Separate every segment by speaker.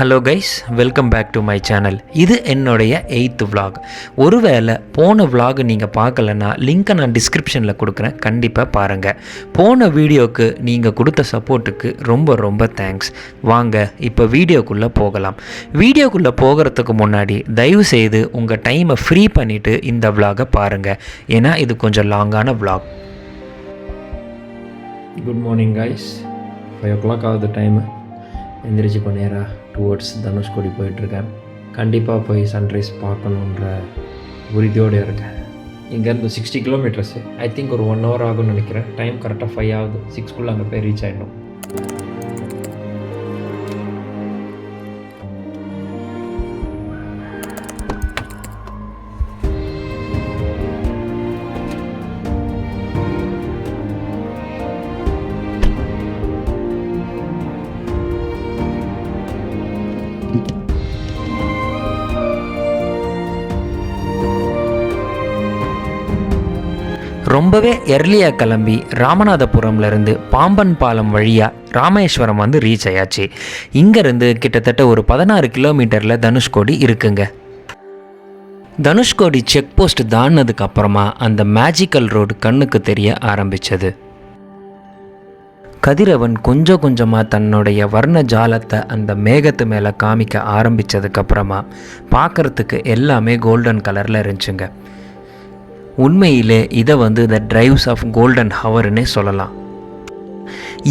Speaker 1: Hello guys, welcome back to my channel. இது என்னுடைய 8th vlog. ஒருவேளை போன vlog நீங்கள் பார்க்கலன்னா லிங்க்கை நான் டிஸ்கிரிப்ஷனில் கொடுக்குறேன், கண்டிப்பாக பாருங்கள். போன வீடியோவுக்கு நீங்கள் கொடுத்த சப்போர்ட்டுக்கு ரொம்ப ரொம்ப தேங்க்ஸ். வாங்க இப்போ வீடியோக்குள்ளே போகலாம். வீடியோக்குள்ளே போகிறதுக்கு முன்னாடி தயவு செய்து உங்கள் டைமை ஃப்ரீ பண்ணிவிட்டு இந்த vlog-ஐ பாருங்கள், ஏன்னா இது கொஞ்சம் லாங்கான vlog. Good morning guys, 5 o'clock ஆகுது டைமு. எந்திரிச்சு இப்போ நேராக டுவர்ட்ஸ் தனுஷ்கோடி போயிட்டுருக்கேன். கண்டிப்பாக போய் சன்ரைஸ் பார்க்கணுன்ற உறுதியோடு இருக்கேன். இங்கேருந்து 60 கிலோமீட்டர்ஸு, ஐ திங்க் ஒரு 1 hour ஆகும்னு நினைக்கிறேன். டைம் கரெக்டாக 5 ஆகுது. 6 அங்கே போய் ரீச் ஆகிடும். ரொம்பவே எர்லியாக கிளம்பி ராமநாதபுரம்லேருந்து பாம்பன் பாலம் வழியாக ராமேஸ்வரம் வந்து ரீச் ஆயாச்சு. இங்கேருந்து கிட்டத்தட்ட ஒரு 16 கிலோமீட்டரில் தனுஷ்கோடி இருக்குங்க. தனுஷ்கோடி செக் போஸ்ட் தாண்டினதுக்கு அப்புறமா அந்த மேஜிக்கல் ரோடு கண்ணுக்கு தெரிய ஆரம்பித்தது. கதிரவன் கொஞ்சம் கொஞ்சமாக தன்னுடைய வர்ண ஜாலத்தை அந்த மேகத்து மேலே காமிக்க ஆரம்பித்ததுக்கப்புறமா பார்க்குறதுக்கு எல்லாமே கோல்டன் கலரில் இருந்துச்சுங்க. உண்மையிலே இதை வந்து த டிரைவ்ஸ் ஆஃப் கோல்டன் ஹவர்னே சொல்லலாம்.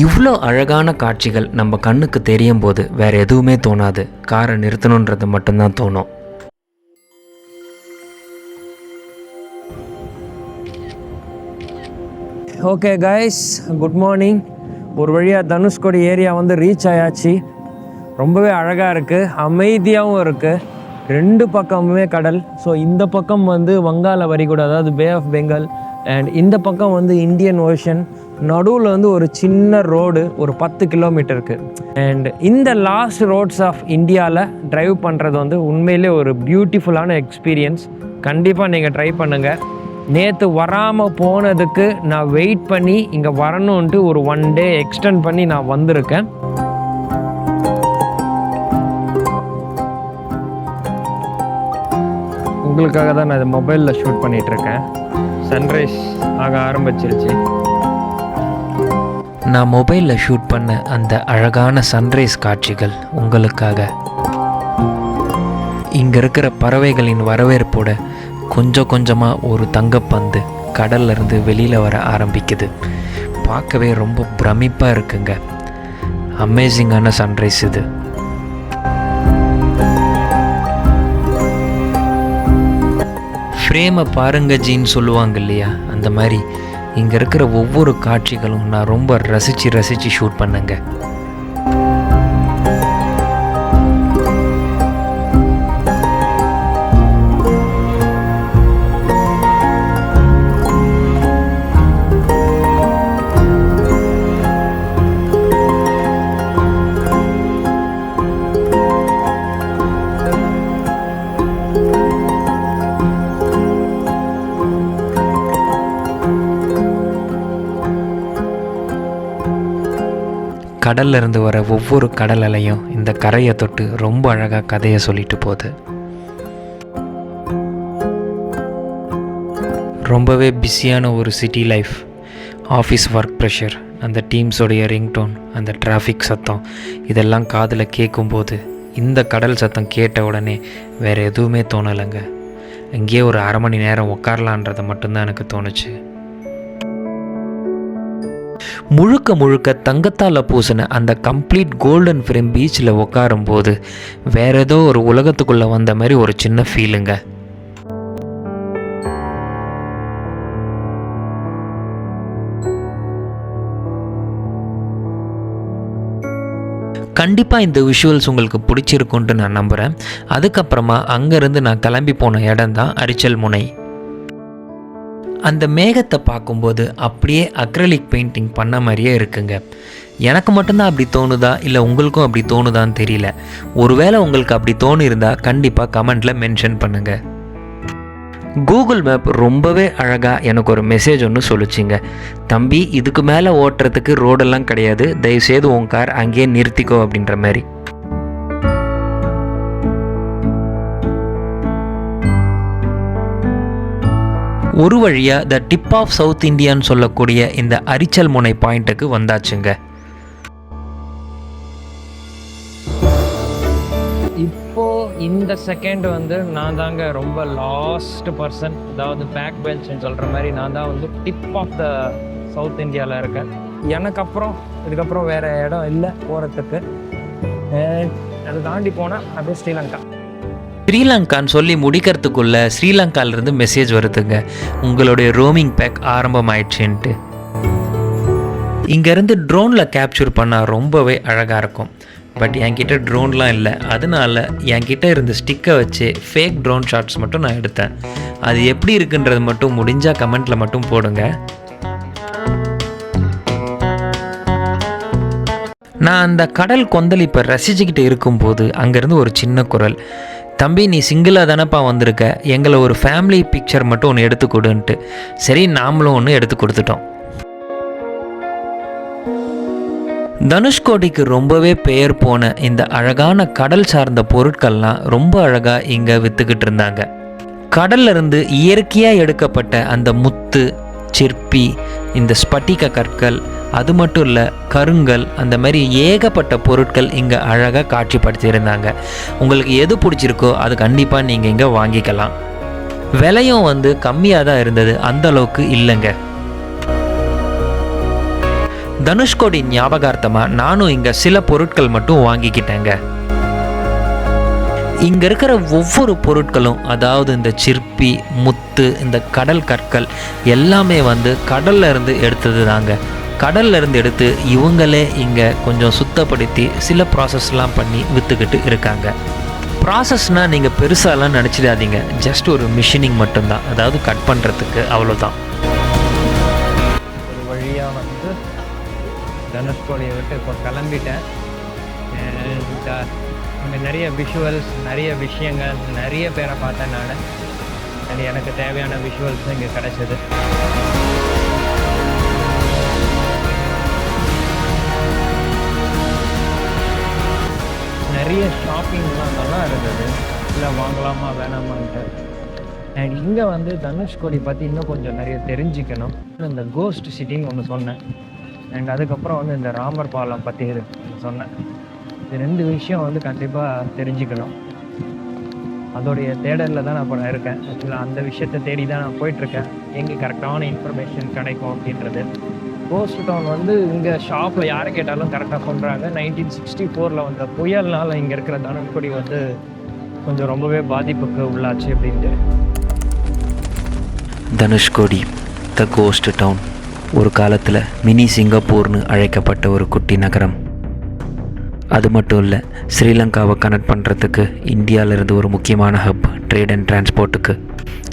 Speaker 1: இவ்வளோ அழகான காட்சிகள் நம்ம கண்ணுக்கு தெரியும் போது வேறு எதுவுமே தோணாது, காரை நிறுத்தணுன்றது மட்டும்தான் தோணும். Okay guys, good morning. ஒரு வழியாக தனுஷ்கோடி ஏரியா வந்து ரீச் ஆயாச்சு. ரொம்பவே அழகாக இருக்குது, அமைதியாகவும் இருக்குது. 2 பக்கமுமே கடல். ஸோ இந்த பக்கம் வந்து வங்காள வரிகுடா, அதாவது பே ஆஃப் பெங்கால், அண்ட் இந்த பக்கம் வந்து இந்தியன் ஓஷன். நடுவில் வந்து ஒரு சின்ன ரோடு, ஒரு 10 கிலோமீட்டருக்கு. அண்ட் இந்த லாஸ்ட் ரோட்ஸ் ஆஃப் இந்தியாவில் ட்ரைவ் பண்ணுறது வந்து உண்மையிலே ஒரு பியூட்டிஃபுல்லான எக்ஸ்பீரியன்ஸ். கண்டிப்பாக நீங்கள் ட்ரை பண்ணுங்கள். நேற்று வராமல் போனதுக்கு நான் வெயிட் பண்ணி இங்கே வரணுன்ட்டு ஒரு 1 day எக்ஸ்டெண்ட் பண்ணி நான் வந்திருக்கேன். உங்களுக்காக தான் நான் இதை மொபைலில் ஷூட் பண்ணிகிட்ருக்கேன். சன்ரைஸ் ஆக ஆரம்பிச்சிருச்சு. நான் மொபைலில் ஷூட் பண்ண அந்த அழகான சன்ரைஸ் காட்சிகள் உங்களுக்காக. இங்கே இருக்கிற பறவைகளின் வரவேற்போட கொஞ்சம் கொஞ்சமாக ஒரு தங்கப்பந்து கடல்லேருந்து வெளியில் வர ஆரம்பிக்குது. பார்க்கவே ரொம்ப பிரமிப்பாக இருக்குங்க. அமேசிங்கான சன்ரைஸ் இது. ஃப்ரேமை பாருங்க ஜின்னு சொல்லுவாங்க இல்லையா, அந்த மாதிரி இங்கே இருக்கிற ஒவ்வொரு காட்சிகளும் நான் ரொம்ப ரசித்து ஷூட் பண்ணேங்க. கடல்ல இருந்து வர ஒவ்வொரு கடல் அலையும் இந்த கரையை தொட்டு ரொம்ப அழகாக கதையை சொல்லிட்டு போகுது. ரொம்பவே பிஸியான ஒரு city life, office work pressure, அந்த டீம்ஸோடைய ரிங்டோன், அந்த டிராஃபிக் சத்தம், இதெல்லாம் காதில் கேட்கும்போது இந்த கடல் சத்தம் கேட்ட உடனே வேறு எதுவுமே தோணலைங்க. இங்கேயே ஒரு 1/2 மணி நேரம் உட்காரலான்றதை மட்டும்தான் எனக்கு தோணுச்சு. முழுக்க முழுக்க தங்கத்தால் பூசின அந்த கம்ப்ளீட் கோல்டன் ஃப்ரேம் பீச்சில் உட்காரும்போது வேற ஏதோ ஒரு உலகத்துக்குள்ளே வந்த மாதிரி ஒரு சின்ன ஃபீலுங்க. கண்டிப்பாக இந்த விஷுவல்ஸ் உங்களுக்கு பிடிச்சிருக்குன்ட்டு நான் நம்புகிறேன். அதுக்கப்புறமா அங்கேருந்து நான் கிளம்பி போன இடம் தான் அரிச்சல் முனை. அந்த மேகத்தை பார்க்கும்போது அப்படியே அக்ரலிக் பெயிண்டிங் பண்ண மாதிரியே இருக்குங்க. எனக்கு மட்டும்தான் அப்படி தோணுதா இல்லை உங்களுக்கும் அப்படி தோணுதான்னு தெரியல. ஒருவேளை உங்களுக்கு அப்படி தோணியிருந்தால் கண்டிப்பாக கமெண்ட்டில் மென்ஷன் பண்ணுங்கள். கூகுள் மேப் ரொம்பவே அழகாக எனக்கு ஒரு மெசேஜ் ஒன்று சொல்லிச்சிங்க. தம்பி, இதுக்கு மேலே ஓட்டுறதுக்கு ரோடெல்லாம் கிடையாது, தயவுசெய்து உன் கார் அங்கேயே நிறுத்திக்கோ அப்படின்ற மாதிரி.
Speaker 2: ஒரு வழியாக த டிப் ஆஃப் சவுத் இந்தியான்னு சொல்லக்கூடிய இந்த அரிச்சல் முனை பாயிண்ட்டுக்கு வந்தாச்சுங்க.
Speaker 1: இப்போது இந்த செகண்ட் வந்து நான் தாங்க ரொம்ப லாஸ்ட் பர்சன், அதாவது பேக் பெஞ்சுன்னு சொல்கிற மாதிரி நான் தான் வந்து டிப் ஆஃப் த சவுத் இந்தியாவில் இருக்கேன். எனக்கு அப்புறம் இதுக்கப்புறம் வேறு இடம் இல்லை போகிறதுக்கு. அதை தாண்டி போனால் அப்படியே ஸ்ரீலங்கா.
Speaker 2: ஸ்ரீலங்கான்னு சொல்லி முடிக்கிறதுக்குள்ளே ஸ்ரீலங்காவிலேருந்து மெசேஜ் வருதுங்க, உங்களுடைய ரோமிங் பேக் ஆரம்பமாயிடுச்சுன்ட்டு. இங்கேருந்து ட்ரோனில் கேப்சர் பண்ணால் ரொம்பவே அழகாக இருக்கும். பட் என்கிட்ட ட்ரோன்லாம் இல்லை, அதனால என்கிட்ட இருந்த ஸ்டிக்கை வச்சு ஃபேக் ட்ரோன் ஷாட்ஸ் மட்டும் நான் எடுத்தேன். அது எப்படி இருக்குன்றது மட்டும் முடிஞ்சால் கமெண்ட்டில் மட்டும் போடுங்க. நான் அந்த கடல் கொந்தளிப்பை ரசிச்சுக்கிட்டு இருக்கும்போது அங்கேருந்து ஒரு சின்ன குரல், தம்பி நீ சிங்கிளாக தானப்பா வந்திருக்க, எங்களை ஒரு ஃபேமிலி பிக்சர் மட்டும் ஒன்று எடுத்து கொடுன்ட்டு. சரி நாமளும் ஒன்று எடுத்து கொடுத்துட்டோம். தனுஷ்கோடிக்கு ரொம்பவே பெயர் போன இந்த அழகான கடல் சார்ந்த பொருட்கள்லாம் ரொம்ப அழகாக இங்கே விற்றுக்கிட்டு இருந்தாங்க. கடல்ல இருந்து இயற்கையாக எடுக்கப்பட்ட அந்த முத்து, சிற்பி, இந்த ஸ்பட்டிக கற்கள், அது மட்டும் இல்லை கருங்கல், அந்த மாதிரி ஏகப்பட்ட பொருட்கள் இங்கே அழகாக காட்சிப்படுத்தியிருந்தாங்க. உங்களுக்கு எது பிடிச்சிருக்கோ அது கண்டிப்பாக நீங்கள் இங்கே வாங்கிக்கலாம். விலையும் வந்து கம்மியாக தான் இருந்தது, அந்த அளவுக்கு இல்லைங்க. தனுஷ்கோடி ஞாபகார்த்தமாக நானும் இங்கே சில பொருட்கள் மட்டும் வாங்கிக்கிட்டேங்க. இங்கே இருக்கிற ஒவ்வொரு பொருட்களும், அதாவது இந்த சிற்பி, முத்து, இந்த கடல் கற்கள் எல்லாமே வந்து கடல்ல இருந்து எடுத்தது தாங்க. கடல்ல இருந்து எடுத்து இவங்களே இங்கே கொஞ்சம் சுத்தப்படுத்தி சில ப்ராசஸ்லாம் பண்ணி விற்றுக்கிட்டு இருக்காங்க. ப்ராசஸ்னால் நீங்கள் பெருசாலாம் நினச்சிடாதீங்க, ஜஸ்ட் ஒரு மிஷினிங் மட்டும்தான், அதாவது கட் பண்ணுறதுக்கு அவ்வளோதான்.
Speaker 1: ஒரு வழியாக வந்து தனுஷ்கோடியை விட்டு இப்போ கிளம்பிட்டேன். அங்கே நிறைய விஷுவல்ஸ், நிறைய விஷயங்கள், நிறைய பேரை பார்த்தேன் நான். அண்ட் எனக்கு தேவையான விஷுவல்ஸ் இங்கே கிடச்சிது. நிறைய ஷாப்பிங்லாம் நல்லா இருந்தது, இல்லை வாங்கலாமா வேணாமான்ட்டு. அண்ட் இங்கே வந்து தனுஷ்கோடி பற்றி இன்னும் கொஞ்சம் நிறைய தெரிஞ்சுக்கணும். இந்த கோஸ்ட் சிட்டின்னு ஒன்று சொன்னேன். அண்ட் அதுக்கப்புறம் வந்து இந்த ராமர் பாலம் பற்றி சொன்னேன். இது 2 விஷயம் வந்து கண்டிப்பாக தெரிஞ்சுக்கணும். அதோடைய தேடலில் தான் நான் இப்போ இருக்கேன். ஆக்சுவலாக அந்த விஷயத்தை தேடி தான் நான் போயிட்டுருக்கேன், எங்கே கரெக்டான இன்ஃபர்மேஷன் கிடைக்கும் அப்படின்றது. கோஸ்ட் டவுன் வந்து இங்கே ஷாப்பில் யாரை கேட்டாலும் கரெக்டாக சொல்கிறாங்க. 1964 வந்த புயல்னால் இங்கே இருக்கிற தனுஷ்கோடி வந்து கொஞ்சம் ரொம்பவே பாதிப்புக்கு உள்ளாச்சு அப்படின்ட்டு.
Speaker 2: தனுஷ்கோடி த கோஸ்ட் டவுன், ஒரு காலத்தில் மினி சிங்கப்பூர்னு அழைக்கப்பட்ட ஒரு குட்டி நகரம். அது மட்டும் இல்லை, ஸ்ரீலங்காவை கனெக்ட் பண்ணுறதுக்கு இந்தியாவிலேருந்து ஒரு முக்கியமான ஹப் ட்ரேட் அண்ட் டிரான்ஸ்போர்ட்டுக்கு.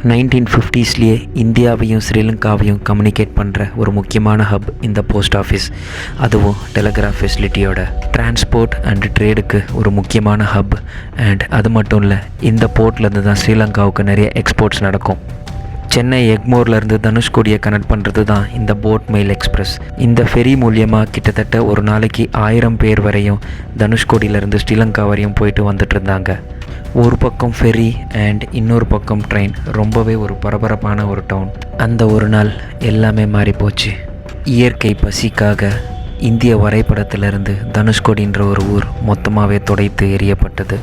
Speaker 2: 1950ஸ்லேயே இந்தியாவையும் ஸ்ரீலங்காவையும் கம்யூனிகேட் பண்ணுற ஒரு முக்கியமான ஹப் இந்த போஸ்ட் ஆஃபீஸ், அதுவும் டெலிகிராஃப் ஃபெசிலிட்டியோட. டிரான்ஸ்போர்ட் அண்ட் ட்ரேடுக்கு ஒரு முக்கியமான ஹப். அண்ட் அது மட்டும் இல்லை, இந்த போர்ட்லேருந்து தான் ஸ்ரீலங்காவுக்கு நிறைய எக்ஸ்போர்ட்ஸ் நடக்கும். சென்னை எக்மோர்லேருந்து தனுஷ்கோடியை கனெக்ட் பண்ணுறது தான் இந்த போட் மெயில் எக்ஸ்பிரஸ். இந்த ஃபெரி மூலியமாக கிட்டத்தட்ட ஒரு நாளைக்கு 1000 பேர் வரையும் தனுஷ்கோடியிலேருந்து ஸ்ரீலங்கா வரையும் போயிட்டு வந்துட்டு இருந்தாங்க. ஒரு பக்கம் ஃபெரி அண்ட் இன்னொரு பக்கம் ட்ரெயின். ரொம்பவே ஒரு பரபரப்பான ஒரு டவுன். அந்த ஒரு நாள் எல்லாமே மாறிப்போச்சு. இயற்கை பசிக்காக இந்திய வரைபடத்திலிருந்து தனுஷ்கோடின்ற ஒரு ஊர் மொத்தமாகவே துடைத்து எறியப்பட்டது.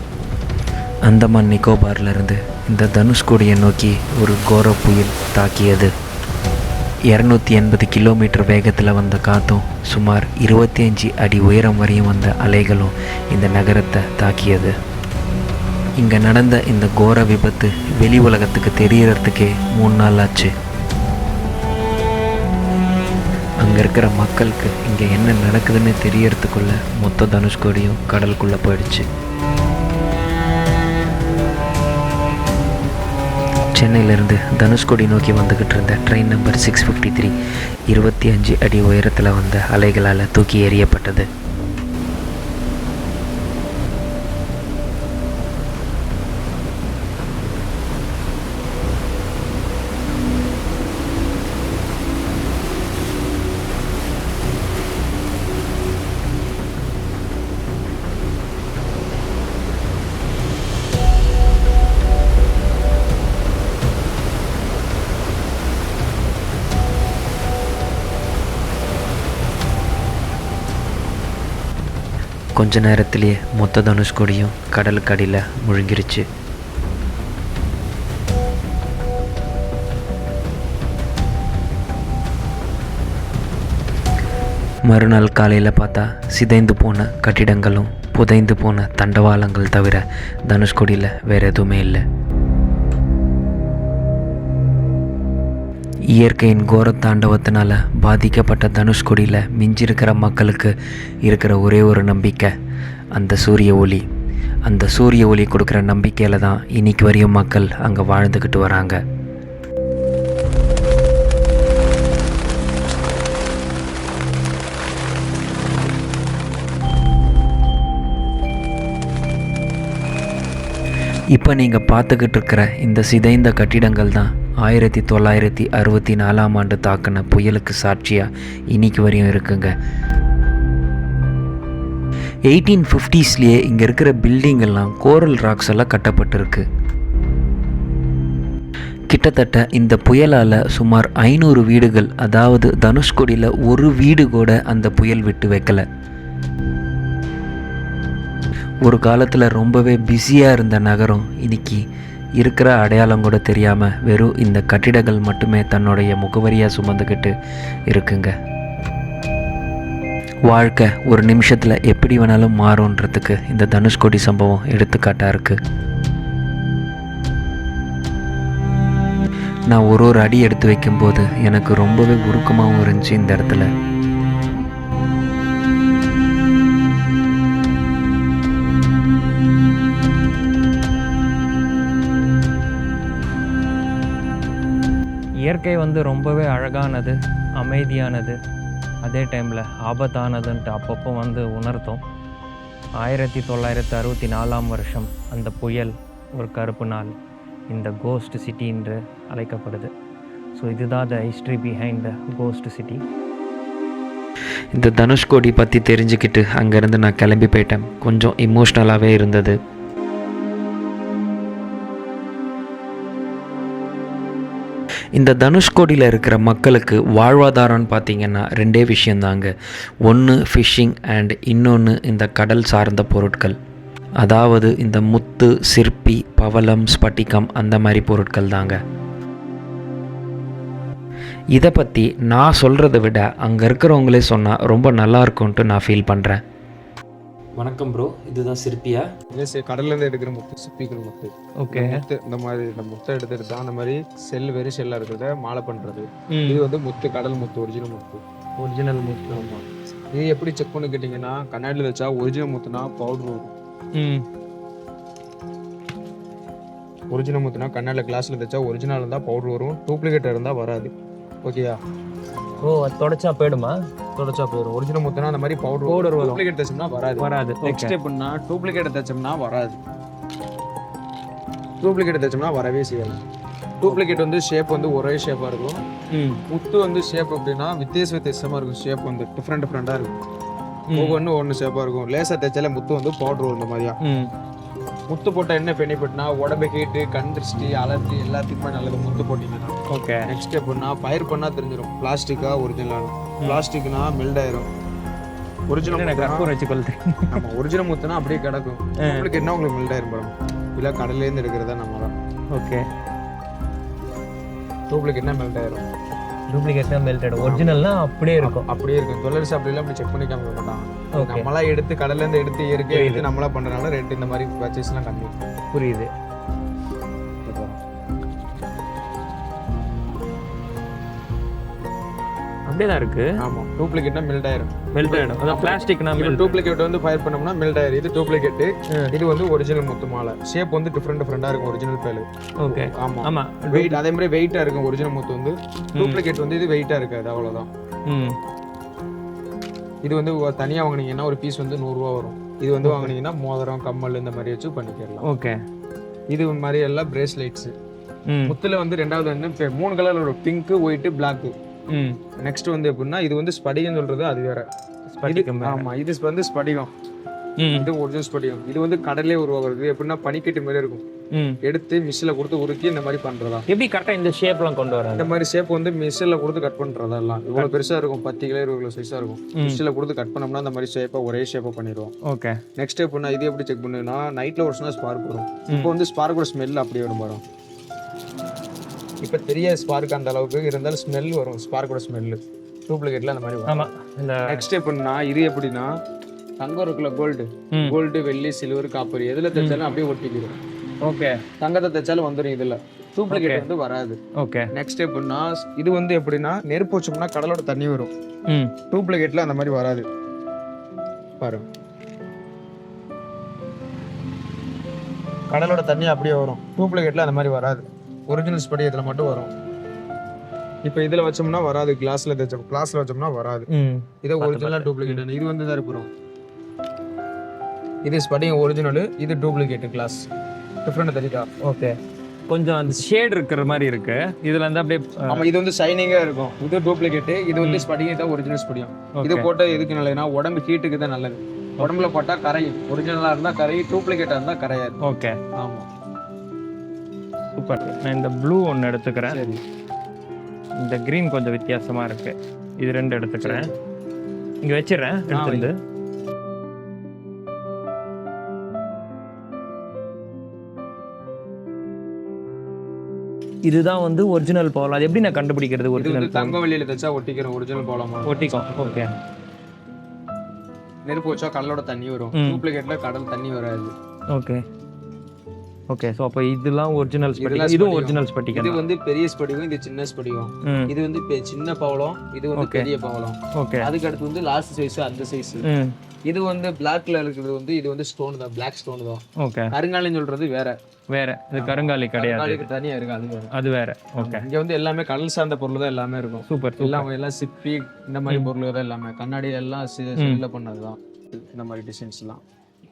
Speaker 2: அந்தமான் நிக்கோபார்லேருந்து இந்த தனுஷ்கோடியை நோக்கி ஒரு கோர புயல் தாக்கியது. 280 கிலோமீட்டர் வேகத்தில் வந்த காற்றும், சுமார் 25 அடி உயரம் வரையும் வந்த அலைகளும் இந்த நகரத்தை தாக்கியது. இங்கே நடந்த இந்த கோர விபத்து வெளி உலகத்துக்கு தெரியறதுக்கே 3 நாள் ஆச்சு. அங்கே இருக்கிற மக்களுக்கு இங்கே என்ன நடக்குதுன்னு தெரியறதுக்குள்ள மொத்த தனுஷ்கோடியும் கடலுக்குள்ளே போயிடுச்சு. சென்னையிலேருந்து தனுஷ்கோடி நோக்கி வந்துக்கிட்டு இருந்த ட்ரெயின் நம்பர் 653 25 அடி உயரத்தில் வந்த அலைகளால் தூக்கி எறியப்பட்டது. கொஞ்ச நேரத்திலேயே மொத்த தனுஷ்கோடியும் கடலுக்கு அடியில் முழுங்கிருச்சு. மறுநாள் காலையில் பார்த்தா சிதைந்து போன கட்டிடங்களும் புதைந்து போன தண்டவாளங்கள் தவிர தனுஷ்கோடியில் வேறு எதுவுமே இல்லை. இயற்கையின் கோரத்தாண்டவத்தினால் பாதிக்கப்பட்ட தனுஷ்கோடியில் மிஞ்சிருக்கிற மக்களுக்கு இருக்கிற ஒரே ஒரு நம்பிக்கை அந்த சூரிய ஒளி. அந்த சூரிய ஒளி கொடுக்குற நம்பிக்கையில் தான் இன்னைக்கு வரையும் மக்கள் அங்கே வாழ்ந்துக்கிட்டு வராங்க. இப்போ நீங்கள் பார்த்துக்கிட்டு இருக்கிற இந்த சிதைந்த கட்டிடங்கள் தான் 1964ஆம் ஆண்டு தாக்கின புயலுக்கு சாட்சியாக இன்னைக்கு வரையும் இருக்குங்க. 1850ஸ்லேயே இங்கே இருக்கிற பில்டிங்கெல்லாம் கோரல் ராக்ஸ் எல்லாம் கட்டப்பட்டிருக்கு. கிட்டத்தட்ட இந்த புயலால் சுமார் 500 வீடுகள், அதாவது தனுஷ்கோடியில் ஒரு வீடு கூட அந்த புயல் விட்டு வைக்கலை. ஒரு காலத்தில் ரொம்பவே பிஸியாக இருந்த நகரம் இன்னைக்கு இருக்கிற அடையாளம் கூட தெரியாமல் வெறும் இந்த கட்டிடங்கள் மட்டுமே தன்னுடைய முகவரியாக சுமந்துக்கிட்டு இருக்குங்க. வாழ்க்கை ஒரு நிமிஷத்தில் எப்படி வேணாலும் மாறுன்றதுக்கு இந்த தனுஷ்கோடி சம்பவம் எடுத்துக்காட்டாக இருக்குது. நான் ஒரு அடி எடுத்து வைக்கும்போது எனக்கு ரொம்பவே உருக்கமாகவும் இருந்துச்சு இந்த இடத்துல.
Speaker 1: இயற்கை வந்து ரொம்பவே அழகானது, அமைதியானது, அதே டைமில் ஆபத்தானதுன்ட்டு அப்பப்போ வந்து உணர்த்தோம். 1964ஆம் வருஷம் அந்த புயல் ஒரு கருப்பு நாள் இந்த கோஸ்ட் சிட்டி என்று அழைக்கப்படுது. ஸோ இதுதான் the history behind the ghost city.
Speaker 2: இந்த தனுஷ்கோடி பற்றி தெரிஞ்சுக்கிட்டு அங்கேருந்து நான் கிளம்பி போயிட்டேன். கொஞ்சம் இமோஷ்னலாகவே இருந்தது. இந்த தனுஷ்கோடியில் இருக்கிற மக்களுக்கு வாழ்வாதாரம்னு பார்த்திங்கன்னா 2 விஷயந்தாங்க. ஒன்று ஃபிஷ்ஷிங் அண்ட் இன்னொன்று இந்த கடல் சார்ந்த பொருட்கள். அதாவது இந்த முத்து, சிற்பி, பவளம், ஸ்பட்டிகம் அந்த மாதிரி பொருட்கள் தாங்க. இதை பற்றி நான் சொல்கிறத விட அங்கே இருக்கிறவங்களே சொன்னால் ரொம்ப நல்லா இருக்கும்ன்ட்டு நான் ஃபீல் பண்ணுறேன். வணக்கம் ப்ரோ, இதுதான் சிற்பியா?
Speaker 3: இல்லை, கடல்லேருந்து எடுக்கிற முத்து, சிப்பிக்கிற முத்து.
Speaker 1: ஓகே.
Speaker 3: முத்து இந்த மாதிரி இந்த முத்தை எடுத்துட்டு தான் அந்த மாதிரி வெறும் செல்லாக இருக்கிறத மாலை பண்ணுறது. இது வந்து முத்து, கடல் முத்து, ஒரிஜினல் முத்து.
Speaker 1: ஒரிஜினல் முத்து.
Speaker 3: ஆமாம். இது எப்படி செக் பண்ணி கேட்டிங்கன்னா, கண்ணாடியில் வச்சா ஒரிஜினல் முத்துனா பவுடர் வரும். ஒரிஜினல் முத்துனா கண்ணாடியில் கிளாஸில் வச்சா ஒரிஜினல் இருந்தால் பவுடர் வரும், டூப்ளிகேட் இருந்தால் வராது. ஓகேயா?
Speaker 1: ஓ, தொடச்சா போயிடுமா?
Speaker 3: தொடச்சா போயிடும். ஒரிஜினல் முத்துனா அந்த மாதிரி பவுடர் வரும். டூப்ளிகேட் தைச்சோம்னா வராது. நெக்ஸ்ட் ஸ்டெப்னா டூப்ளிகேட் தைச்சோம்னா வராது. டூப்ளிகேட் தைச்சோம்னா வரவே செய்யாது. டூப்ளிகேட் வந்து ஷேப் வந்து ஒரே ஷேப்பாக இருக்கும். முத்து வந்து ஷேப் எப்படின்னா வித்தியாசமாக இருக்கும். ஷேப் வந்து டிஃப்ரெண்டாக இருக்கும். ஒவ்வொன்று ஷேப்பாக இருக்கும். லேசாக தைச்சாலே முத்து வந்து பவுடர் வரும். இந்த மாதிரியா முத்து போட்டால் என்ன பெனிஃபிட்னா உடம்பு ஹீட்டு, கண் திருஷ்டி, அலர்ஜி எல்லாத்துக்குமே நல்லது முத்து போட்டிங்கன்னா. ஓகே. நெக்ஸ்ட் ஸ்டெப்னா ஃபயர் பண்ணால் தெரிஞ்சிடும் பிளாஸ்டிக்கா ஒரிஜினலான. பிளாஸ்டிக்னா மெல்ட் ஆயிரும். ஒரிஜினல் முத்துனா அப்படியே கிடக்கும். உங்களுக்கு என்ன உங்களுக்கு மெல்ட் ஆயிரும் பாருங்க. இல்லை கடல்லேருந்து எடுக்கிறதா நம்ம தான். ஓகே. டூப்ளிகேட்னா மெல்ட் ஆயிரும்.
Speaker 1: டூப்ளிகேட்னா மெல்ட் ஆயிடும். ஒரிஜினல்னா அப்படியே இருக்கும்.
Speaker 3: அப்படியே இருக்கும். ஜுவல்லர்ஸ் அப்படிலாம் அப்படி செக் பண்ணி காமிக்க மாட்டாங்க. நம்மளாம் எடுத்து கடல்லேருந்து எடுத்து இயற்கை எடுத்து நம்மளா பண்ணுறதுனால ரேட் இந்த மாதிரி பர்ச்சேஸ்லாம் கம்மி.
Speaker 1: புரியுது. அப்படியே தான் இருக்கு.
Speaker 3: ஆமாம். டூப்ளிகேட்னா மெல்ட் ஆயிரும்.
Speaker 1: அதான் பிளாஸ்டிக்னா
Speaker 3: டூப்ளிகேட் வந்து ஃபயர் பண்ணோம்னா மெல்ட் ஆயிரும். இது டூப்ளிகேட். இது வந்து ஒரிஜினல் முத்து மாலை. ஷேப் வந்து டிஃப்ரெண்டாக இருக்கும். Original bale. ஓகே. ஆமாம். வெயிட் அதே மாதிரி வெயிட்டாக இருக்கும். ஒரிஜினல் முத்து வந்து டூப்ளிகேட் வந்து இது வெயிட்டாக இருக்காது. அவ்வளோதான். இது வந்து தனியாக வாங்கினீங்கன்னா ஒரு பீஸ் வந்து 100 ரூபா வரும். இது வந்து வாங்கினீங்கன்னா மோதிரம், கம்மல் இந்த மாதிரி வச்சு பண்ணிக்கலாம். ஓகே. இது மாதிரி எல்லாம் பிரேஸ்லெட்ஸ். முத்துல வந்து ரெண்டாவது வந்து 3 கலர் வரும். Pink, white, black. நெக்ஸ்ட் வந்து எப்படின்னா இது வந்து ஸ்படிகம் சொல்றது அது வேற. ஆமா, இது வந்து ஸ்படிகம். இது ஒரிஜினல் ஸ்படிகம். இது வந்து கடலே உருவாகுறது. எப்படின்னா பனிக்கட்டி மாதிரி இருக்கும். எடுத்து மிஷினில் கொடுத்து உருக்கி இந்த மாதிரி பண்றதா.
Speaker 1: எப்படி கரெக்டாக இந்த ஷேப்லாம் கொண்டு வராங்க?
Speaker 3: இந்த மாதிரி ஷேப் வந்து மிஷினில் கொடுத்து கட் பண்றதா. எல்லாம் இவ்வளோ பெருசா இருக்கும், 10 கிலோ 20 கிலோ சைஸா இருக்கும். மிஷினில் கொடுத்து கட் பண்ணோம்னா அந்த மாதிரி ஷேப்பா ஒரே ஷேப்பா பண்ணிடுவோம்.
Speaker 1: ஓகே.
Speaker 3: நெக்ஸ்ட் எப்படின்னா இது எப்படி செக் பண்ணுன்னா நைட்ல ஒரு ஸ்பார்க் வரும். இப்போ வந்து ஸ்பார்க்கோட ஸ்மெல் அப்படியே வரும் பாருங்க. இப்போ பெரிய ஸ்பார்க் அந்த அளவுக்கு இருந்தாலும் ஸ்மெல் வரும். ஸ்பார்க்கோட ஸ்மெல்லு டூப்ளிகேட்ல அந்த மாதிரி வரும்.
Speaker 1: ஆமாம். இந்த
Speaker 3: நெக்ஸ்ட் எப்படின்னா இது எப்படின்னா தங்கம் இருக்குல்ல, கோல்டு வெள்ளி சில்வர் காப்பர் எதுல தைச்சாலும் அப்படியே ஒட்டிக்கிறோம்.
Speaker 1: ஓகே.
Speaker 3: தங்கத்தை தைச்சாலும் வந்துடும். இதுல டூப்ளிகேட் வந்து வராது.
Speaker 1: ஓகே.
Speaker 3: நெக்ஸ்ட் எப்படின்னா இது வந்து எப்படின்னா நெருப்பு வச்சோம்னா கடலோட தண்ணி வரும். டூப்ளிகேட்ல அந்த மாதிரி வராது பாருங்க. கடலோட தண்ணி அப்படியே வரும். டூப்ளிகேட்ல அந்த மாதிரி வராது. ஒரிஜினல் ஸ்படி இதுல மட்டும் வரும். இப்போ இதுல வச்சோம்னா வராது. கிளாஸ்ல வச்சோம்னா வராது. இது ஒரிஜினல் டூப்ளிகேட். இது வந்து தான் இருக்கும். இது ஸ்படிங் ஒரிஜினல், இது டூப்ளிகேட் கிளாஸ். டிஃபரெண்ட் தெரியுதா?
Speaker 1: ஓகே. கொஞ்சம் அந்த ஷேட் இருக்கிற மாதிரி இருக்கு. இதுல இருந்து அப்படியே
Speaker 3: ஆமா, இது வந்து ஷைனிங்கா இருக்கும். இது டூப்ளிகேட், இது வந்து ஸ்படிங் தான் ஒரிஜினல் ஸ்படிங். இது போட்டா எதுக்கு நல்லதுன்னா உடம்பு ஹீட்டுக்கு தான் நல்லது. உடம்புல போட்டா கரையும். ஒரிஜினலா இருந்தா கரையும், டூப்ளிகேட்டா இருந்தா கரையாது.
Speaker 1: ஓகே.
Speaker 3: ஆமா,
Speaker 1: சூப்பர். நான் இந்த ப்ளூ ஒன்று எடுத்துக்கிறேன்.
Speaker 3: சரி.
Speaker 1: இந்த கிரீன் கொஞ்சம் வித்தியாசமா இருக்கு. இது 2 எடுத்துக்கிறேன். இங்க வச்சிடுறேன். எடுத்துருந்து இதுதான் வந்து ஒரிஜினல் பவளம். அது எப்படி நான் கண்டுபிடிக்கிறது? ஒரிஜினல்
Speaker 3: தங்க வெள்ளியில தைச்சா ஒட்டிக்கிறோம். ஒரிஜினல் பவளமா
Speaker 1: ஒட்டிக்கும். ஓகே.
Speaker 3: நெருப்பு வச்சா கடலோட தண்ணி வரும். டூப்ளிகேட்ல கடல் தண்ணி வராது.
Speaker 1: ஓகே. ஓகே. சோ அப்ப இதெல்லாம் ஒரிஜினல் ஸ்படிகம். இதுவும் ஒரிஜினல் ஸ்படிகம்.
Speaker 3: இது வந்து பெரிய ஸ்படிகம், இது சின்ன ஸ்படிகம். இது வந்து சின்ன பவளம், இது வந்து பெரிய பவளம்.
Speaker 1: ஓகே.
Speaker 3: அதுக்கு அடுத்து வந்து லாஸ்ட் சைஸ் அந்த சைஸ். இது வந்து பிளாக்ல இருக்கிறது வந்து இது வந்து ஸ்டோன் தான், பிளாக் ஸ்டோன் தான். ஓகே. கருங்காலின்னு சொல்றது வேற. இது கருங்காலி கிடையாது. தனியா இருக்கு. அது வேற. ஓகே. இங்க வந்து எல்லாமே கடல் சார்ந்த பொருள் தான் எல்லாமே இருக்கும். சூப்பர். எல்லாம் சிப்பி இந்த மாதிரி பொருள் தான் எல்லாமே. கண்ணாடி எல்லாம் சில்ல பண்ணதுதான். இந்த மாதிரி டிசைன்ஸ் எல்லாம்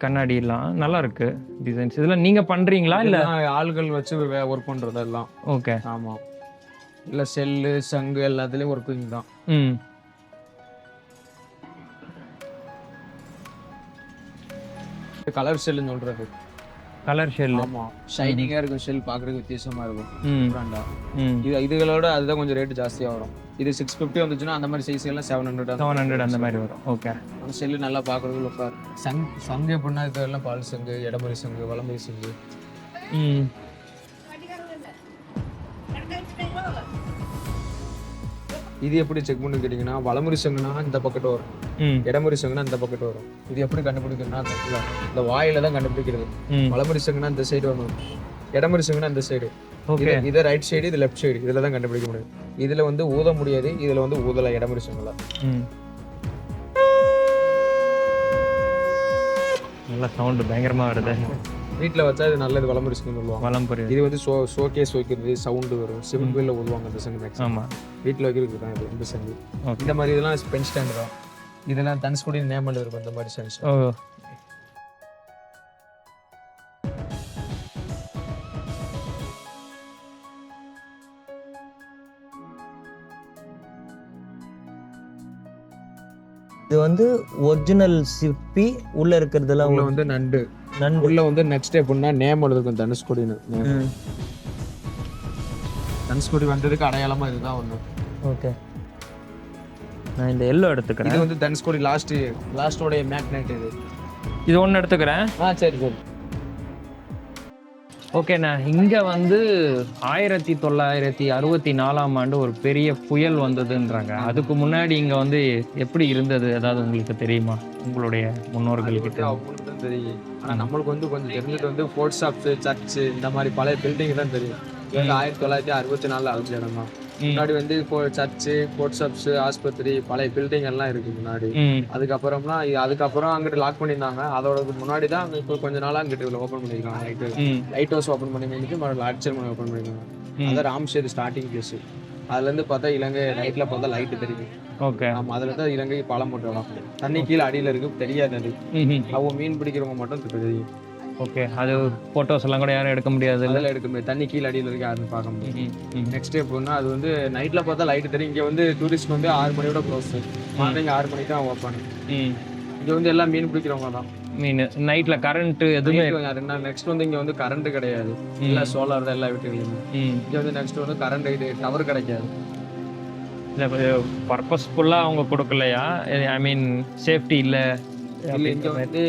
Speaker 1: கண்ணாடி எல்லாம் நல்லா இருக்கு டிசைன்ஸ். இதெல்லாம் நீங்க பண்றீங்களா இல்ல
Speaker 3: ஆள்கள் வச்சு ஒர்க் பண்றது எல்லாம்? ஓகே. ஆமா. இல்ல செல்லு சங்கு எல்லாத்துலயும் ஒர்க்கிங் தான். கலர் ஷெல்லுன்னு சொல்றது. Colour shell. ஆமா, ஷைனிங்கா இருக்கும். ஷெல் பாக்குறதுக்கு வித்தியாசமா இருக்கும். இதுகளோட அதுதான் கொஞ்சம் ரேட் ஜாஸ்தியா வரும். இது 650 வந்துச்சுன்னா அந்த மாதிரி சைஸ் எல்லாம் 700 அந்த மாதிரி வரும். ஓகே. அந்த ஷெல் நல்லா பாக்குறதுக்கு லுக்கா இருக்கும். சங்கு எப்படின்னா இதெல்லாம் பால் சங்கு, இடமரி சங்கு, வலம்பரி சங்கு. இது எப்படி செக் பண்ணி கேட்டீங்கன்னா வலமுறை சங்குனா இந்த பக்கெட் வரும், இடமுறை சங்குனா இந்த பக்கெட் வரும். இது எப்படி கண்டுபிடிக்கணும்னா இந்த வாயில தான் கண்டுபிடிக்கிறது. வலமுறை சங்குனா இந்த சைடு வரணும், இடமுறை சங்குனா இந்த சைடு. இது ரைட் சைடு, இது லெஃப்ட் சைடு. இதுல தான் கண்டுபிடிக்க முடியும். இதுல வந்து ஊத முடியாது, இதுல வந்து ஊதல இடமுறை சங்குல.
Speaker 1: நல்ல சவுண்ட் பயங்கரமா வருது.
Speaker 3: வீட்டில் வச்சா இது நல்லது. வலமுறை சங்குன்னு சொல்லுவாங்க. வலம்புரி. இது வந்து ஷோகேஸ் வைக்கிறது, சவுண்டு வரும். சிம்பிளில் ஊதுவாங்க அந்த சங்கு மேக்ஸ். ஆமாம், வீட்டில் வைக்கிறது தான் இது. இந்த சங்கு இந்த மாதிரி இதெல்லாம் பென் ஸ்டாண்ட் தான். இதெல்லாம் தனுஷ்கோடி நேமல் இருக்கும் இந்த மாதிரி சென்ஸ்.
Speaker 1: இது வந்து ஒரிஜினல் சிப்பி. உள்ள இருக்கிறதுலாம்
Speaker 3: வந்து நண்டு. உள்ள வந்து நெக்ஸ்ட் எப்படின்னா நேமல் இருக்கும் தனுஷ்கோடின்னு. தனுஷ்கோடி வந்ததுக்கு அடையாளமா இதுதான் ஒண்ணு. ஓகே.
Speaker 1: நான் இந்த எல்லோ எடுத்துக்கிறேன்.
Speaker 3: இது வந்து தனுஷ்கோடி லாஸ்டோட மேக்னெட்.
Speaker 1: இது ஒன்று எடுத்துக்கிறேன்.
Speaker 3: சரி சரி.
Speaker 1: ஓகேண்ணா. இங்கே வந்து 1964ஆம் ஆண்டு ஒரு பெரிய புயல் வந்ததுன்றாங்க. அதுக்கு முன்னாடி இங்கே வந்து எப்படி இருந்தது ஏதாவது உங்களுக்கு தெரியுமா? உங்களுடைய முன்னோர்களுக்கு
Speaker 3: அவங்களுக்கு தான் தெரியும். ஆனால் நம்மளுக்கு வந்து கொஞ்சம் தெரிஞ்சது வந்து ஃபோர்ட் ஷாப்ஸு, சர்ச்சு, இந்த மாதிரி பழைய பில்டிங் தான் தெரியும். 1964 அழிஞ்ச இடம் தான். முன்னாடி வந்து சர்ச்சு, ஃபோர்ட் ஷாப்ஸ், ஆஸ்பத்திரி, பழைய பில்டிங் எல்லாம் இருக்கு முன்னாடி. அதுக்கப்புறம் அங்கிட்டு லாக் பண்ணியிருந்தாங்க. அதோட முன்னாடி தான் இப்போ கொஞ்ச நாளா அங்கிட்டு ஓப்பன் பண்ணிருக்காங்க. லைட் ஹவுஸ் ஓப்பன் பண்ணி ஆர்ச்சர் பண்ணி ஓப்பன் பண்ணிருக்காங்க. அதான் ராம்ஷேர் ஸ்டார்டிங் பிளேஸ். அதுல இருந்து பார்த்தா இலங்கை நைட்ல பார்த்தா லைட் தெரியும். ஓகே. ஆமா, அதுல தான் இலங்கை பாலம் போட்டு தண்ணி கீழே அடியில இருக்கு, தெரியாது அது. அவங்க மீன் பிடிக்கிறவங்க மட்டும் தெரியும். ஓகே. அது போட்டோஸ் எல்லாம் கூட யாரும் எடுக்க முடியாது. அதெல்லாம் எடுக்க முடியாது. தண்ணி கீழே அடியில் இருக்கு, யாரும் பார்க்க முடியும். நெக்ஸ்ட் எப்போன்னா அது வந்து நைட்ல பார்த்தா லைட் தெரியும். இங்க வந்து டூரிஸ்ட் வந்து 6 மணியோட க்ளோஸ். மார்னிங் 6 மணிக்கு தான் ஓப்பன். இங்க வந்து எல்லாம் மீன் பிடிக்கிறவங்க தான்.
Speaker 1: மீன் நைட்டில் கரண்ட்டு எதுவுமே
Speaker 3: நெக்ஸ்ட் வந்து இங்கே வந்து கரண்ட் கிடையாது, இல்லை சோலார் தான் எல்லா வீட்டுலையும். இங்கே வந்து நெக்ஸ்ட் வந்து கரண்ட் இது டவர் கிடைக்காது.
Speaker 1: இல்லை பர்பஸ்ஃபுல்லாக அவங்க கொடுக்கலையா? ஐ மீன் சேஃப்டி இல்லை.
Speaker 3: இல்லை இங்கே வந்து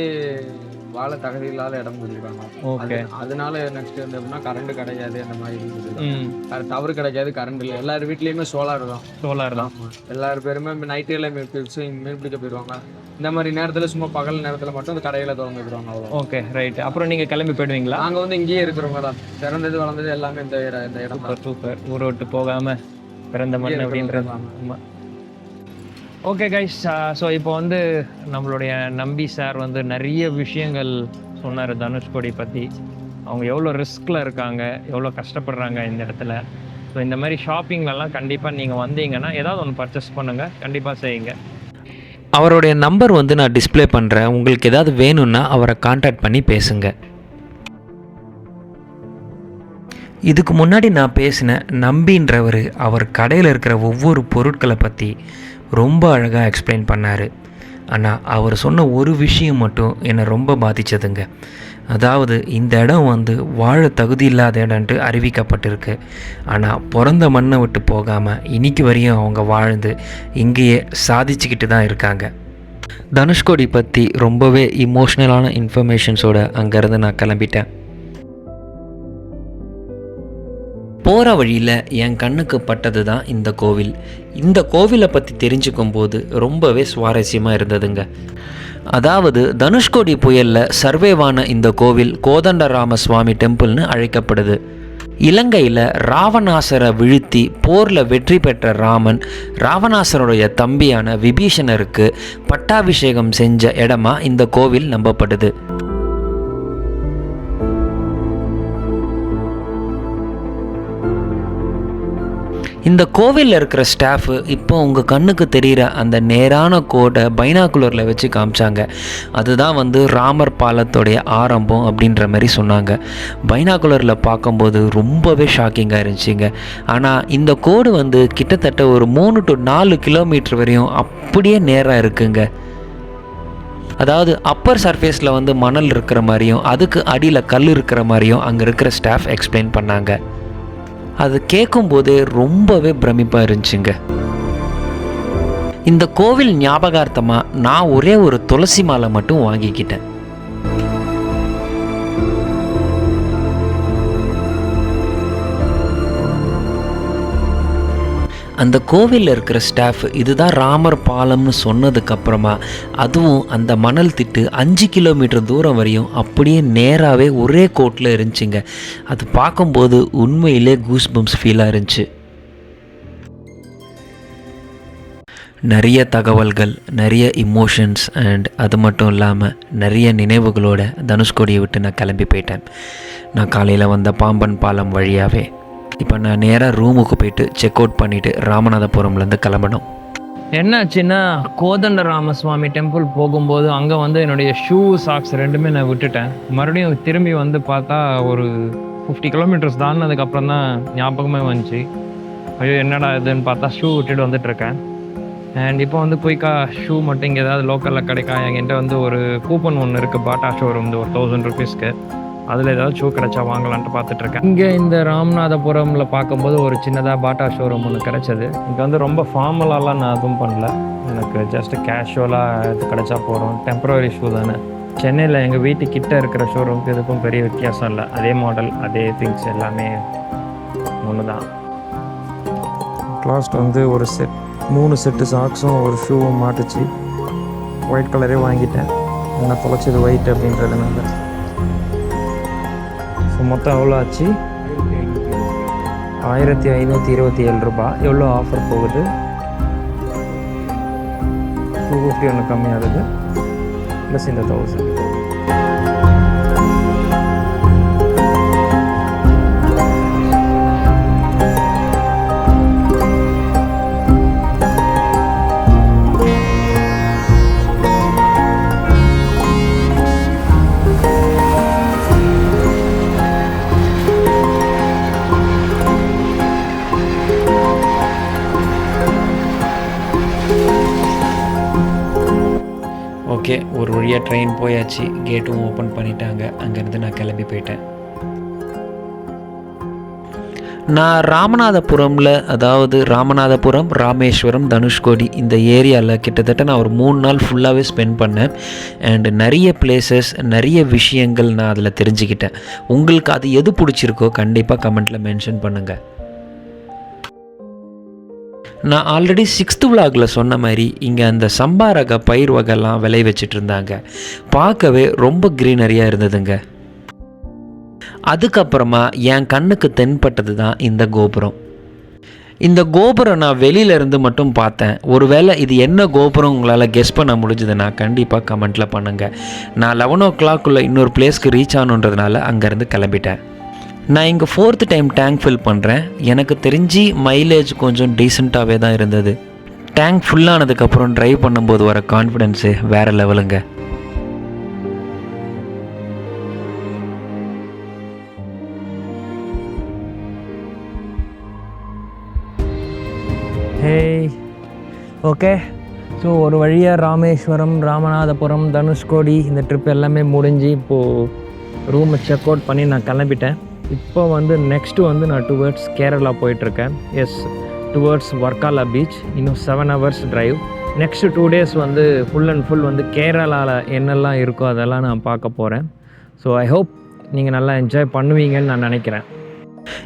Speaker 3: வாழ தகுதி இல்லாத இடம் கொடுக்குறாங்க.
Speaker 1: ஓகே,
Speaker 3: அதனால நெக்ஸ்ட் வந்து எப்படின்னா கரண்ட் கிடைக்காது, அந்த மாதிரி இருக்குது. டவர் கிடைக்காது, கரண்ட் இல்லை. எல்லார் வீட்லேயுமே சோலார் தான்.
Speaker 1: சோலார் தான்.
Speaker 3: எல்லாரும் பேருமே நைட்டு எல்லாம் மீன் பிடிக்க போயிடுவாங்க. இந்த மாதிரி நேரத்தில் சும்மா பகல் நேரத்தில் மட்டும் அந்த கடையில் திறந்து வைக்கிறாங்க, அவ்வளோ.
Speaker 1: Okay, right. அப்புறம் நீங்கள் கிளம்பி போயிடுவீங்களா?
Speaker 3: நாங்கள் வந்து இங்கேயே இருக்கிறவங்க தான். பிறந்தது வளர்ந்தது எல்லாமே இந்த இடம்.
Speaker 1: சூப்பர். ஊரை விட்டு போகாமல் பிறந்த மண் அப்படின்றது. ஆமாம். ஓகே கைஸ், ஸோ இப்போ வந்து நம்மளுடைய நம்பி சார் வந்து நிறைய விஷயங்கள் சொன்னார் தனுஷ்கோடி பற்றி. அவங்க எவ்வளோ ரிஸ்கில் இருக்காங்க, எவ்வளோ கஷ்டப்படுறாங்க இந்த இடத்துல. ஸோ இந்த மாதிரி ஷாப்பிங்லலாம் கண்டிப்பாக நீங்கள் வந்தீங்கன்னா ஏதாவது ஒன்று பர்ச்சேஸ் பண்ணுங்கள், கண்டிப்பாக செய்யுங்க.
Speaker 2: அவருடைய நம்பர் வந்து நான் டிஸ்ப்ளே பண்ணுறேன். உங்களுக்கு ஏதாவது வேணும்னா அவரை காண்டாக்ட் பண்ணி பேசுங்க. இதுக்கு முன்னாடி நான் பேசின நம்பின்றவர் அவர் கடையில் இருக்கிற ஒவ்வொரு பொருட்களை பற்றி ரொம்ப அழகாக எக்ஸ்பிளைன் பண்ணார். ஆனால் அவர் சொன்ன ஒரு விஷயம் மட்டும் என்னை ரொம்ப பாதித்ததுங்க. அதாவது இந்த இடம் வந்து வாழ தகுதி இல்லாத இடம்ட்டு அறிவிக்கப்பட்டிருக்கு. ஆனால் பிறந்த மண்ணை விட்டு போகாமல் இன்னைக்கு வரையும் அவங்க வாழ்ந்து இங்கேயே சாதிச்சுக்கிட்டு தான் இருக்காங்க. தனுஷ்கோடி பற்றி ரொம்பவே இமோஷ்னலான இன்ஃபர்மேஷன்ஸோடு அங்கேருந்து நான் கிளம்பிட்டேன். போகிற வழியில் என் கண்ணுக்கு பட்டது தான் இந்த கோவில். இந்த கோவிலை பற்றி தெரிஞ்சுக்கும் போது ரொம்பவே சுவாரஸ்யமாக இருந்ததுங்க. அதாவது தனுஷ்கோடி புயலில் சர்வேவான இந்த கோவில் கோதண்டராம சுவாமி டெம்பிள்னு அழைக்கப்படுது. இலங்கையில் ராவணாசரை வீழ்த்தி போரில் வெற்றி பெற்ற ராமன் ராவணாசருடைய தம்பியான விபீஷணருக்கு பட்டாபிஷேகம் செஞ்ச இடமா இந்த கோவில் நம்பப்படுது. இந்த கோவிலில் இருக்கிற ஸ்டாஃபு இப்போ உங்கள் கண்ணுக்கு தெரிகிற அந்த நேரான கோடை பைனாக்குலரில் வச்சு காமிச்சாங்க. அதுதான் வந்து ராமர் பாலத்தோடைய ஆரம்பம் அப்படின்ற மாதிரி சொன்னாங்க. பைனாக்குலரில் பார்க்கும்போது ரொம்பவே ஷாக்கிங்காக இருந்துச்சுங்க. ஆனால் இந்த கோடு வந்து கிட்டத்தட்ட ஒரு 3 to 4 கிலோமீட்டர் வரையும் அப்படியே நேராக இருக்குங்க. அதாவது அப்பர் சர்ஃபேஸில் வந்து மணல் இருக்கிற மாதிரியும் அதுக்கு அடியில் கல் இருக்கிற மாதிரியும் அங்கே இருக்கிற ஸ்டாஃப் எக்ஸ்பிளைன் பண்ணாங்க. அது கேட்கும்போதே ரொம்பவே பிரமிப்பாக இருந்துச்சுங்க. இந்த கோவில் ஞாபகார்த்தமாக நான் ஒரே ஒரு துளசி மாலை மட்டும் வாங்கிக்கிட்டேன். அந்த கோவிலில் இருக்கிற ஸ்டாஃப் இதுதான் ராமர் பாலம்னு சொன்னதுக்கப்புறமா அதுவும் அந்த மணல் திட்டு 5 கிலோமீட்டர் தூரம் வரையும் அப்படியே நேராகவே ஒரே கோட்டில் இருந்துச்சுங்க. அது பார்க்கும்போது உண்மையிலே கூஸ்பம்ஸ் ஃபீலாக இருந்துச்சு. நிறைய தகவல்கள், நிறைய இமோஷன்ஸ் அண்ட் அது மட்டும் இல்லாமல் நிறைய நினைவுகளோட தனுஷ்கோடியை விட்டு நான் கிளம்பி போயிட்டேன். நான் காலையில் வந்த பாம்பன் பாலம் வழியாகவே இப்போ நான் நேராக ரூமுக்கு போயிட்டு செக் அவுட் பண்ணிவிட்டு ராமநாதபுரம்லேருந்து கிளம்பணும்.
Speaker 1: என்னாச்சுன்னா கோதண்டராமசுவாமி டெம்பிள் போகும்போது அங்கே வந்து என்னுடைய ஷூ சாக்ஸ் ரெண்டுமே நான் விட்டுட்டேன். மறுபடியும் திரும்பி வந்து பார்த்தா ஒரு 50 கிலோமீட்டர்ஸ் தாண்டினதுக்கப்புறம் தான் ஞாபகமே வந்துச்சு. ஐயோ என்னடா இதுன்னு பார்த்தா ஷூ விட்டுட்டு வந்துட்டுருக்கேன். அண்ட் இப்போ வந்து குயிக்காக ஷூ மட்டும் இங்கே ஏதாவது லோக்கலில் கிடைக்கா, என்கிட்ட வந்து ஒரு கூப்பன் ஒன்று இருக்குது பாட்டா ஷோரூம், ஒரு 1000 ருபீஸ்க்கு. அதில் ஏதாவது ஷூ கிடச்சா வாங்கலான்ட்டு பார்த்துட்ருக்கேன். இங்கே இந்த ராமநாதபுரமில் பார்க்கும்போது ஒரு சின்னதாக பாட்டா ஷோரூம் ஒன்று கிடச்சிது. இங்கே வந்து ரொம்ப ஃபார்மலாலாம் நான் எதுவும் பண்ணல, எனக்கு ஜஸ்ட் கேஷுவலாக இது கிடச்சா போகிறோம். டெம்பரரி ஷூ தானே. சென்னையில் எங்கள் வீட்டுக்கிட்ட இருக்கிற ஷோரூமுக்கு இதுக்கும் பெரிய வித்தியாசம் இல்லை. அதே மாடல், அதே திங்ஸ் எல்லாமே ஒன்று தான். லாஸ்ட் வந்து ஒரு 3 செட்டு சாக்ஸும் ஒரு ஷூவும் மாட்டுச்சு. ஒயிட் கலரே வாங்கிட்டேன், என்ன தொலைச்சது ஒயிட் அப்படின்றதுனால. ஸோ மொத்தம் எவ்வளோ ஆச்சு? 1527 ரூபாய். எவ்வளோ ஆஃபர் போகுது? 250 ஒன்று கம்மியாகுது, ப்ளஸ் இந்த 1000. ஓகே,
Speaker 2: ஒரு வழியாக ட்ரெயின் போயாச்சு, கேட்டும் ஓப்பன் பண்ணிட்டாங்க. அங்கேருந்து நான் கிளம்பி போயிட்டேன். நான் ராமநாதபுரம், ராமேஸ்வரம், தனுஷ்கோடி இந்த ஏரியாவில் கிட்டத்தட்ட நான் ஒரு 3 நாள் ஃபுல்லாகவே ஸ்பெண்ட் பண்ணேன். அண்டு நிறைய பிளேசஸ், நிறைய விஷயங்கள் நான் அதில் தெரிஞ்சுக்கிட்டேன். உங்களுக்கு அது எது பிடிச்சிருக்கோ கண்டிப்பாக கமெண்ட்டில் மென்ஷன் பண்ணுங்கள். நான் ஆல்ரெடி 6th vlogல சொன்ன மாதிரி இங்கே அந்த சம்பா ரக பயிர் வகைலாம் விளை வச்சிட்டு இருந்தாங்க. பார்க்கவே ரொம்ப க்ரீனரியாக இருந்ததுங்க. அதுக்கப்புறமா என் கண்ணுக்கு தென்பட்டது தான் இந்த கோபுரம். இந்த கோபுரம் நான் வெளியிலேருந்து மட்டும் பார்த்தேன். ஒருவேளை இது என்ன கோபுரம் உங்களால் கெஸ் பண்ண முடிஞ்சதுன்னா கண்டிப்பாக கமெண்ட்டில் பண்ணுங்கள். நான் 11 o'clock இன்னொரு பிளேஸ்க்கு ரீச் ஆகணுன்றதுனால அங்கேருந்து கிளம்பிட்டேன். நான் இங்கே 4th டைம் டேங்க் ஃபில் பண்ணுறேன். எனக்கு தெரிஞ்சு மைலேஜ் கொஞ்சம் டீசெண்டாகவே தான் இருந்தது. டேங்க் ஃபுல்லானதுக்கப்புறம் ட்ரைவ் பண்ணும்போது வர கான்ஃபிடென்ஸு வேறு லெவலுங்க.
Speaker 1: Hey, okay. ஸோ ஒரு வழியாக ராமேஸ்வரம், ராமநாதபுரம், தனுஷ்கோடி இந்த ட்ரிப் எல்லாமே முடிஞ்சு இப்போது ரூமை செக் அவுட் பண்ணி நான் கிளம்பிட்டேன். இப்போ வந்து நெக்ஸ்ட்டு வந்து நான் டுவர்ட்ஸ் கேரளா போயிட்டுருக்கேன். Yes, towards Varkala beach. இன்னும் 7 hours ட்ரைவ். நெக்ஸ்ட்டு 2 days வந்து ஃபுல் அண்ட் ஃபுல் வந்து கேரளாவில் என்னெல்லாம் இருக்கோ அதெல்லாம் நான் பார்க்க போகிறேன். ஸோ ஐ ஹோப் நீங்கள் நல்லா என்ஜாய் பண்ணுவீங்கன்னு நான் நினைக்கிறேன்.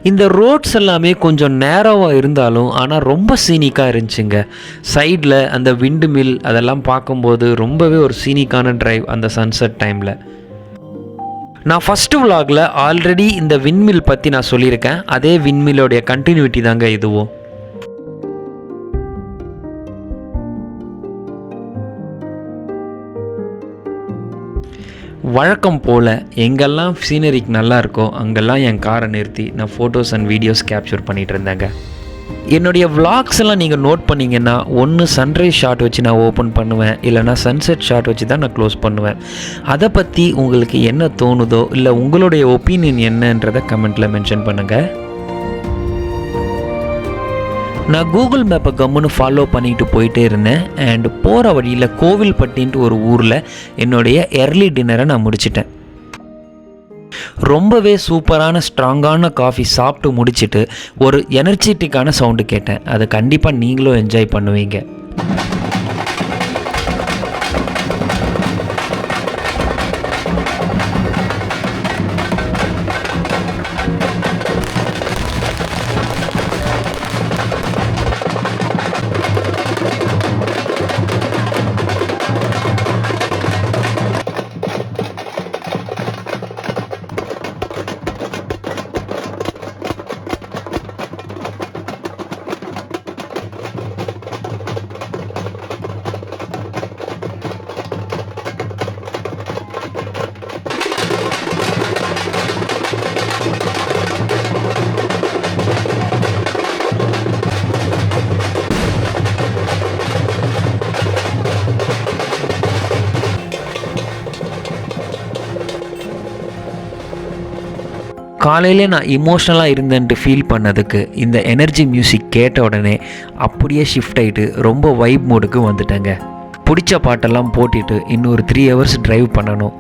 Speaker 2: இந்த ரோட்ஸ் எல்லாமே கொஞ்சம் நேரோவாக இருந்தாலும் ஆனால் ரொம்ப சீனிக்காக இருந்துச்சுங்க. சைடில் அந்த விண்டு மில் அதெல்லாம் பார்க்கும்போது ரொம்பவே ஒரு சீனிக்கான டிரைவ் அந்த சன்செட் டைமில். நான் ஃபஸ்ட்டு vlogல ஆல்ரெடி இந்த விண்மில் பற்றி நான் சொல்லியிருக்கேன். அதே விண்மில்லோடைய கண்டினியூட்டி தாங்க இதுவும். வழக்கம் போல் எங்கெல்லாம் சீனரிக்கு நல்லா இருக்கோ அங்கெல்லாம் என் காரை நிறுத்தி நான் ஃபோட்டோஸ் அண்ட் வீடியோஸ் கேப்சர் பண்ணிகிட்டு இருந்தேங்க. என்னுடைய vlogs எல்லாம் நீங்கள் நோட் பண்ணிங்கன்னா ஒன்று சன்ரைஸ் ஷாட் வச்சு நான் ஓப்பன் பண்ணுவேன், இல்லைனா சன்செட் ஷாட் வச்சு தான் நான் க்ளோஸ் பண்ணுவேன். அதை பற்றி உங்களுக்கு என்ன தோணுதோ இல்லை உங்களுடைய ஒப்பீனியன் என்னன்றதை கமெண்ட்டில் மென்ஷன் பண்ணுங்கள். நான் கூகுள் மேப்பை கம்முன்னு ஃபாலோ பண்ணிட்டு போயிட்டே இருந்தேன். அண்ட் போகிற வழியில் கோவில்பட்டின்ட்டு ஒரு ஊரில் என்னுடைய எர்லி டின்னரை நான் முடிச்சிட்டேன். ரொம்பவே சூப்பரான ஸ்ட்ராங்கான காஃபி சாப்பிட்டு முடிச்சுட்டு ஒரு எனர்ஜெட்டிக்கான சவுண்டு கேட்டேன். அதை கண்டிப்பாக நீங்களும் என்ஜாய் பண்ணுவீங்க. காலையிலே நான் இமோஷ்னலாக இருந்தேன்ட்டு ஃபீல் பண்ணதுக்கு இந்த எனர்ஜி மியூசிக் கேட்ட உடனே அப்படியே ஷிஃப்ட் ஆகிட்டு ரொம்ப வைப் மூடுக்கு வந்துட்டேங்க. பிடிச்ச பாட்டெல்லாம் போட்டுட்டு இன்னொரு 3 hours ட்ரைவ் பண்ணணும்.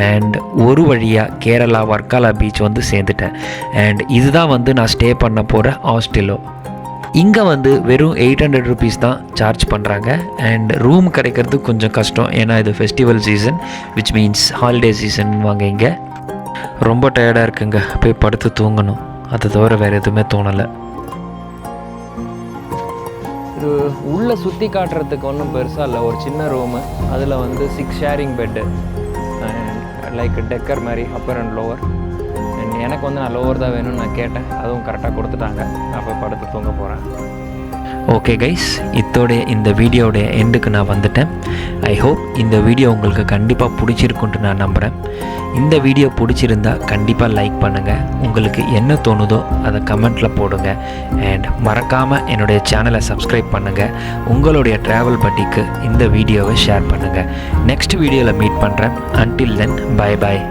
Speaker 2: அண்ட் ஒரு வழியாக கேரளா வர்க்காலா பீச் வந்து சேர்ந்துட்டேன். அண்ட் இதுதான் வந்து நான் ஸ்டே பண்ண போகிற ஹாஸ்டலோ. இங்கே வந்து வெறும் 800 rupees தான் சார்ஜ் பண்ணுறாங்க. அண்ட் ரூம் கிடைக்கிறது கொஞ்சம் கஷ்டம், ஏன்னா இது festival season, which means holiday season வாங்க. இங்கே ரொம்ப டயர்டாக இருக்குங்க, போய் படுத்து தூங்கணும். அதை தவிர வேறு எதுவுமே தோணலை.
Speaker 1: இது உள்ளே சுற்றி காட்டுறதுக்கு ஒன்றும் பெருசாக இல்லை. ஒரு சின்ன ரூமு, அதில் வந்து 6 sharing பெட்டு, லைக் டெக்கர் மாதிரி அப்பர் அண்ட் லோவர். அண்ட் எனக்கு வந்து நான் லோவர் தான் வேணும்னு நான் கேட்டேன், அதுவும் கரெக்டாக கொடுத்துட்டாங்க. நான் போய் படுத்து தூங்க போகிறேன்.
Speaker 2: ஓகே கைஸ், இதோடைய இந்த வீடியோடைய எண்டுக்கு நான் வந்துட்டேன். ஐ ஹோப் இந்த வீடியோ உங்களுக்கு கண்டிப்பாக பிடிச்சிருக்குன்ட்டு நான் நம்புகிறேன். இந்த வீடியோ பிடிச்சிருந்தா கண்டிப்பாக லைக் பண்ணுங்கள். உங்களுக்கு என்ன தோணுதோ அதை கமெண்ட்டில் போடுங்க. அண்ட் மறக்காமல் என்னுடைய சேனலை சப்ஸ்கிரைப் பண்ணுங்கள். உங்களுடைய ட்ராவல் பட்டிக்கு இந்த வீடியோவை ஷேர் பண்ணுங்கள். நெக்ஸ்ட் வீடியோவில் மீட் பண்ணுறேன். Until then, bye bye.